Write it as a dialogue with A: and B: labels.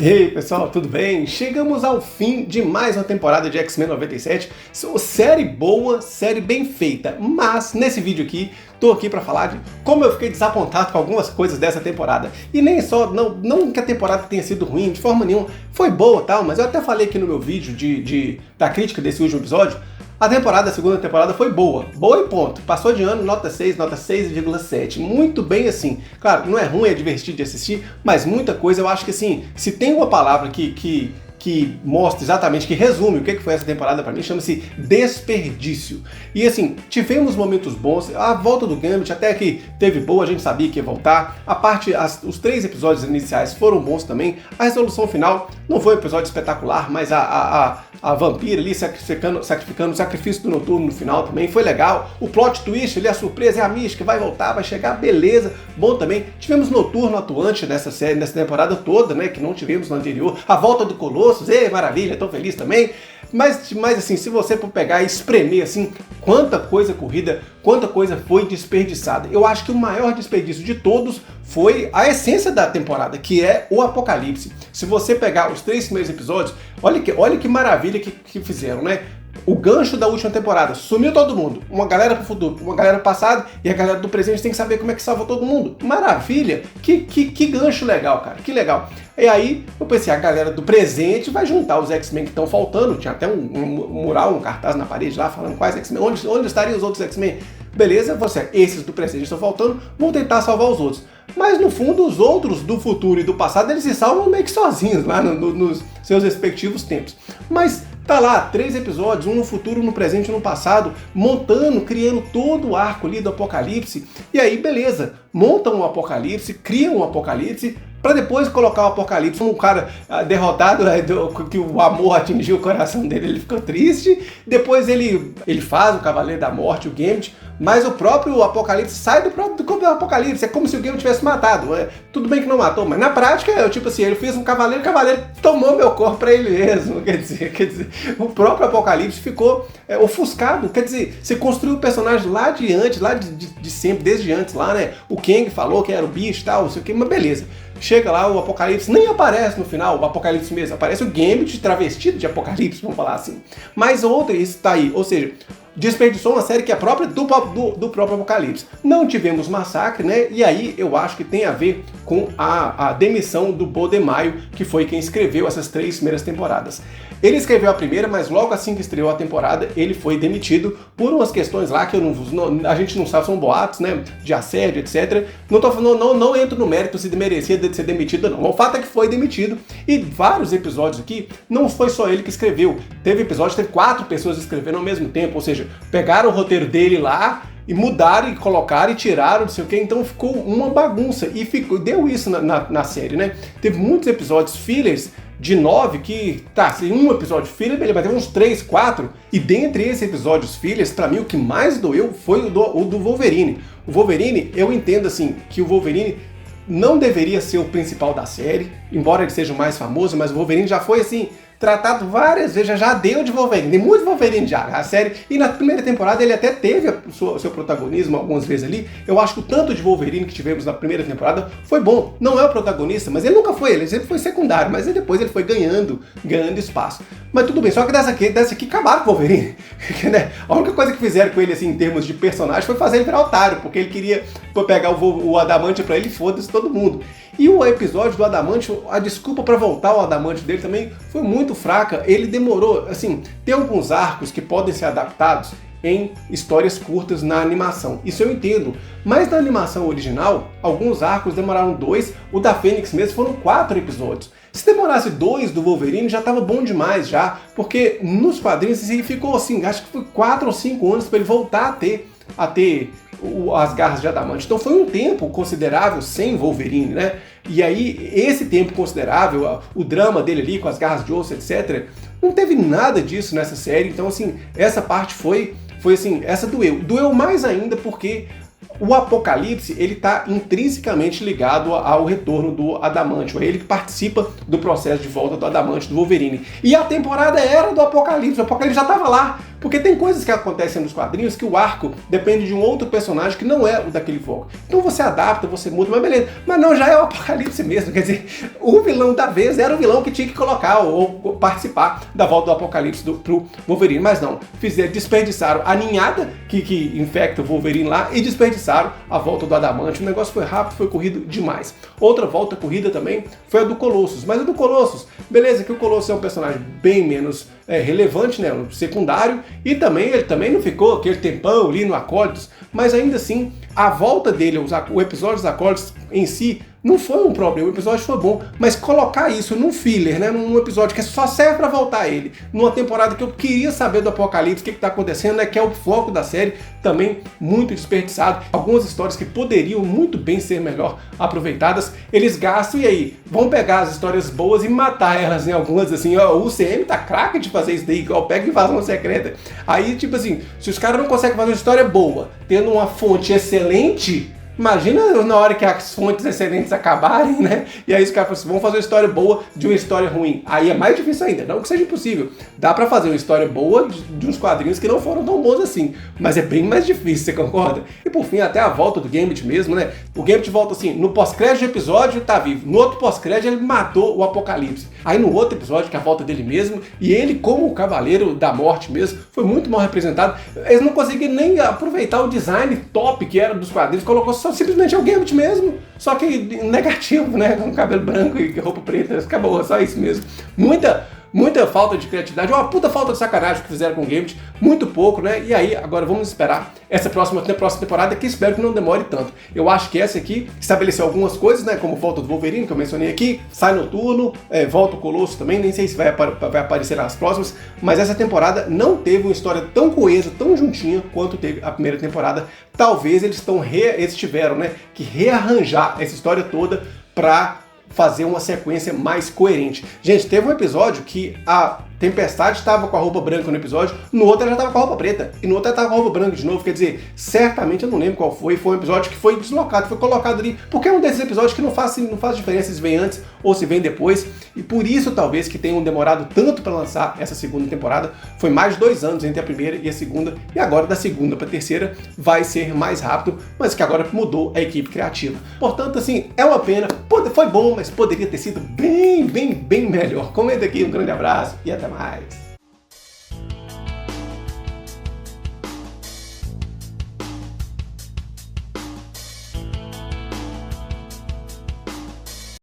A: E aí pessoal, tudo bem? Chegamos ao fim de mais uma temporada de X-Men 97. Série boa, série bem feita, mas nesse vídeo aqui, tô aqui pra falar de como eu fiquei desapontado com algumas coisas dessa temporada. E nem só, não que a temporada tenha sido ruim, de forma nenhuma, foi boa e tal, mas eu até falei aqui no meu vídeo da crítica desse último episódio. A segunda temporada foi boa e ponto. Passou de ano, nota 6, nota 6,7. Muito bem assim. Claro, não é ruim, é divertido de assistir, mas muita coisa eu acho que assim, se tem uma palavra que mostra exatamente, que resume o que foi essa temporada pra mim, chama-se desperdício. E assim, tivemos momentos bons, a volta do Gambit até que teve boa, a gente sabia que ia voltar, os 3 episódios iniciais foram bons também, a resolução final não foi um episódio espetacular, mas a vampira ali sacrificando o sacrifício do Noturno no final também foi legal, o plot twist ali, a surpresa, é a mística, vai voltar, vai chegar, beleza, bom também. Tivemos Noturno atuante nessa temporada toda, né, que não tivemos no anterior, a volta do Colosso, maravilha, tô feliz também. Mas assim, se você for pegar e espremer assim, quanta coisa corrida, quanta coisa foi desperdiçada. Eu acho que o maior desperdício de todos foi a essência da temporada, que é o Apocalipse. Se você pegar os 3 primeiros episódios, olha que maravilha que fizeram, né? O gancho da última temporada, sumiu todo mundo, uma galera pro futuro, uma galera pro passado, e a galera do presente tem que saber como é que salva todo mundo. Maravilha! Que gancho legal, cara, que legal. E aí eu pensei, a galera do presente vai juntar os X-Men que estão faltando, tinha até um mural, um cartaz na parede lá falando quais X-Men, onde estariam os outros X-Men? Beleza, esses do presente estão faltando, vão tentar salvar os outros. Mas no fundo, os outros do futuro e do passado, eles se salvam meio que sozinhos lá nos seus respectivos tempos. Mas tá lá, 3 episódios, um no futuro, um no presente e um no passado, criando todo o arco ali do Apocalipse. E aí, beleza, montam um Apocalipse, criam um Apocalipse, para depois colocar o Apocalipse como um cara derrotado, que o amor atingiu o coração dele, ele ficou triste. Depois ele faz o Cavaleiro da Morte, o Gambit, mas o próprio Apocalipse sai do corpo do Apocalipse. É como se o Gambit tivesse matado. Tudo bem que não matou, mas na prática é tipo assim, ele fez um cavaleiro, o cavaleiro tomou meu corpo para ele mesmo. Quer dizer, o próprio Apocalipse ficou ofuscado. Quer dizer, você construiu o personagem lá de antes, lá de sempre, desde antes lá, né? O Kang falou que era o bicho e tal, não sei o que, mas beleza. Chega lá, o Apocalipse nem aparece no final, o Apocalipse mesmo, aparece o Gambit travestido de Apocalipse, vamos falar assim. Mas isso tá aí, ou seja, desperdiçou uma série que é própria do próprio Apocalipse. Não tivemos massacre, né? E aí eu acho que tem a ver com a demissão do Bo Maio, que foi quem escreveu essas 3 primeiras temporadas. Ele escreveu a primeira, mas logo assim que estreou a temporada, ele foi demitido por umas questões lá que a gente não sabe, são boatos, né? De assédio, etc. Não entro no mérito se merecia de ser demitido ou não. O fato é que foi demitido. E vários episódios aqui, não foi só ele que escreveu. Teve 4 pessoas escrevendo ao mesmo tempo, ou seja, pegaram o roteiro dele lá e mudaram e colocaram e tiraram, não sei o que, então ficou uma bagunça e deu isso na série, né? Teve muitos episódios fillers de 9 que, se um episódio filler, beleza, mas teve uns 3, 4, e dentre esses episódios fillers, pra mim o que mais doeu foi o do Wolverine. O Wolverine, eu entendo assim, que o Wolverine não deveria ser o principal da série, embora ele seja o mais famoso, mas o Wolverine já foi assim, tratado várias vezes, já deu de Wolverine, tem muito Wolverine já, a série, e na primeira temporada ele até teve o seu protagonismo algumas vezes ali. Eu acho que o tanto de Wolverine que tivemos na primeira temporada foi bom, não é o protagonista, mas ele nunca foi, ele sempre foi secundário, mas depois ele foi ganhando espaço. Mas tudo bem, só que dessa aqui acabaram com o Wolverine, né? A única coisa que fizeram com ele assim em termos de personagem foi fazer ele virar otário, porque ele queria pegar o Adamante pra ele e foda-se todo mundo. E o episódio do Adamante, a desculpa para voltar ao Adamante dele também foi muito fraca. Ele demorou, assim, tem alguns arcos que podem ser adaptados em histórias curtas na animação. Isso eu entendo. Mas na animação original, alguns arcos demoraram 2, o da Fênix mesmo foram 4 episódios. Se demorasse 2 do Wolverine já estava bom demais já, porque nos quadrinhos ele ficou assim, acho que foi 4 ou 5 anos para ele voltar a ter as garras de adamante. Então foi um tempo considerável sem Wolverine, né? E aí, esse tempo considerável, o drama dele ali com as garras de osso, etc., não teve nada disso nessa série. Então, assim, essa parte foi assim, essa doeu. Doeu mais ainda porque o Apocalipse, ele está intrinsecamente ligado ao retorno do Adamante, é ele que participa do processo de volta do Adamante, do Wolverine. E a temporada era do Apocalipse, o Apocalipse já estava lá. Porque tem coisas que acontecem nos quadrinhos que o arco depende de um outro personagem que não é o daquele foco. Então você adapta, você muda, mas beleza. Mas não, já é o Apocalipse mesmo. Quer dizer, o vilão da vez era o vilão que tinha que colocar ou participar da volta do Apocalipse pro Wolverine. Mas não, desperdiçaram a ninhada que infecta o Wolverine lá e desperdiçaram a volta do Adamante. O negócio foi rápido, foi corrido demais. Outra volta corrida também foi a do Colossus. Mas a do Colossus, beleza, que o Colossus é um personagem bem menos relevante, né, um secundário, e também ele também não ficou aquele tempão ali no Acólitos, mas ainda assim, a volta dele, o episódio dos Acólitos em si, não foi um problema, o episódio foi bom, mas colocar isso num filler, né, num episódio que só serve pra voltar ele, numa temporada que eu queria saber do Apocalipse, o que tá acontecendo, né, que é o foco da série, também muito desperdiçado. Algumas histórias que poderiam muito bem ser melhor aproveitadas, eles gastam e aí, vão pegar as histórias boas e matar elas em algumas, assim, ó, o UCM tá craque de fazer isso daí, igual pega Invasão Secreta. Aí, tipo assim, se os caras não conseguem fazer uma história boa, tendo uma fonte excelente, imagina na hora que as fontes excelentes acabarem, né? E aí os caras falam assim, vamos fazer uma história boa de uma história ruim. Aí é mais difícil ainda, não que seja impossível. Dá pra fazer uma história boa de uns quadrinhos que não foram tão bons assim, mas é bem mais difícil, você concorda? E por fim, até a volta do Gambit mesmo, né? O Gambit volta assim, no pós-crédito do episódio tá vivo, no outro pós-crédito ele matou o Apocalipse. Aí no outro episódio, que é a volta dele mesmo, e ele como o Cavaleiro da Morte mesmo, foi muito mal representado. Eles não conseguiram nem aproveitar o design top que era dos quadrinhos, colocou só simplesmente é o Gambit mesmo, só que negativo, né, com cabelo branco e roupa preta, acabou, só isso mesmo. Muita falta de criatividade, uma puta falta de sacanagem que fizeram com o Gambit, muito pouco, né? E aí, agora vamos esperar essa próxima temporada, que espero que não demore tanto. Eu acho que essa aqui estabeleceu algumas coisas, né? Como volta do Wolverine, que eu mencionei aqui, sai Noturno, volta o Colosso também, nem sei se vai aparecer nas próximas, mas essa temporada não teve uma história tão coesa, tão juntinha quanto teve a primeira temporada. Talvez eles tiveram, né, que rearranjar essa história toda pra fazer uma sequência mais coerente. Gente, teve um episódio que a Tempestade estava com a roupa branca no episódio, no outro ela já estava com a roupa preta, e no outro ela estava com a roupa branca de novo, quer dizer, certamente eu não lembro qual foi um episódio que foi deslocado, foi colocado ali, porque é um desses episódios que não faz diferença se vem antes ou se vem depois, e por isso talvez que tenham demorado tanto para lançar essa segunda temporada, foi mais de 2 anos entre a primeira e a segunda, e agora da segunda para a terceira vai ser mais rápido, mas que agora mudou a equipe criativa. Portanto, assim, é uma pena, foi bom, mas poderia ter sido bem melhor. Comenta aqui, um grande abraço e até mais.